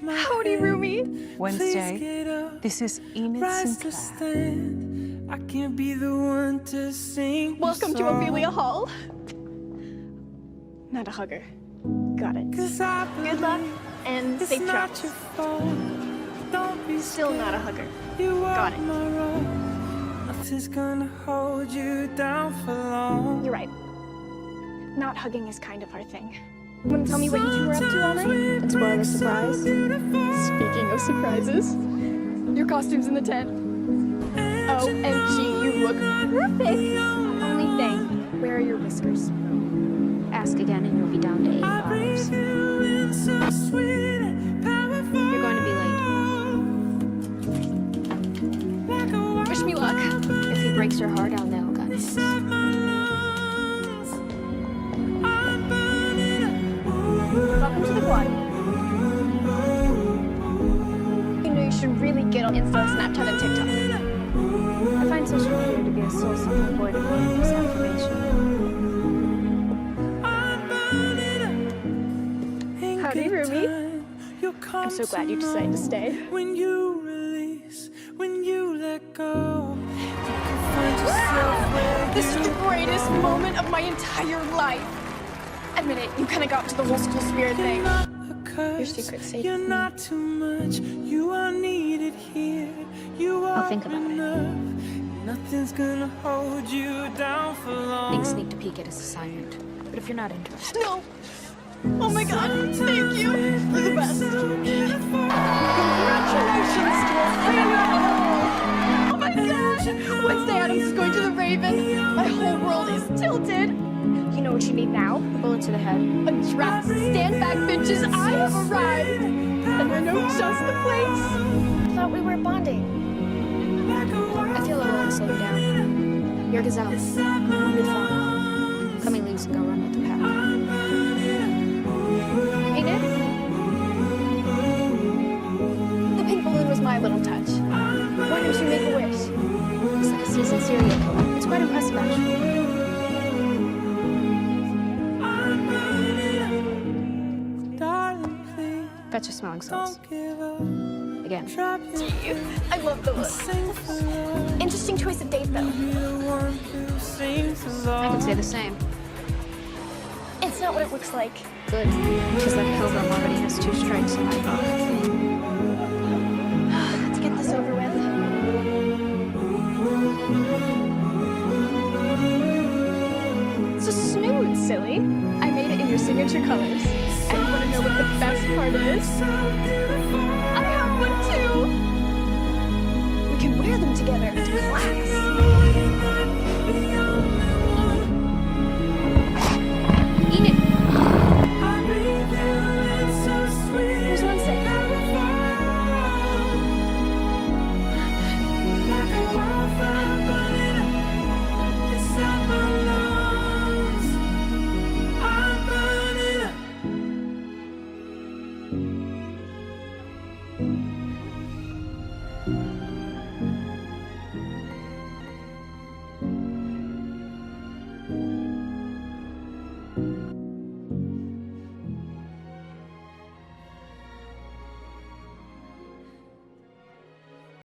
Howdy, Rumi. Wednesday. This is Enid Sinclair. I can't be the one to sing. Welcome to Ophelia Hall. Not a hugger. Got it. Good luck and safe travels. Still not a hugger. Got it. Nothing's gonna hold you down for long. You're right. Not hugging is kind of our thing. Want to tell me what you two were up to all night? And spoil the surprise? Speaking of surprises, your costume's in the tent. OMG, you look perfect. Only thing, where are your whiskers? Ask again and you'll be down to $8. You're going to be late. Wish me luck. If he breaks your heart, I'll nail guns. Welcome to the quad. You know you should really get on Insta, Snapchat, and TikTok. I find social media to be a source of avoidable misinformation. Howdy, Rumi. I'm so glad you decided to stay. When you release, when you let go, you can find yourself where This is the greatest moment of my entire life. Admit it, you kind of got to the whole school spirit thing. Your secret safe. You're not too much. You are needed here. You are I'll think about it. enough. Nothing's gonna hold you down for long. Think sneak to peek at his assignment. But if you're not interested... No! Oh my god, thank you! You're the best. Congratulations to Ophelia Hall! Oh my god! Wednesday Addams is going to the Raven. My whole world is tilted. You know what you need now? Bullet to the head. A draft. Stand back, bitches. I have arrived. And I know just the place. I thought we were bonding. I feel a little to slow you down. You're Gazelle. You're fun. Coming loose and go run with the pack. Enid? The pink balloon was my little touch. Why don't you make a wish? It's like a seasoned serial killer. It's quite impressive, actually. Fetch your smelling salts. Again. I love the look. Interesting choice of date, though. I can say the same. It's not what it looks like. Good. Because that pilgrim already has 2 strikes in my book. Let's get this over with. So smooth, silly. I made it in your signature colors. And you want to know what the best part is? I have one too! We can wear them together to class.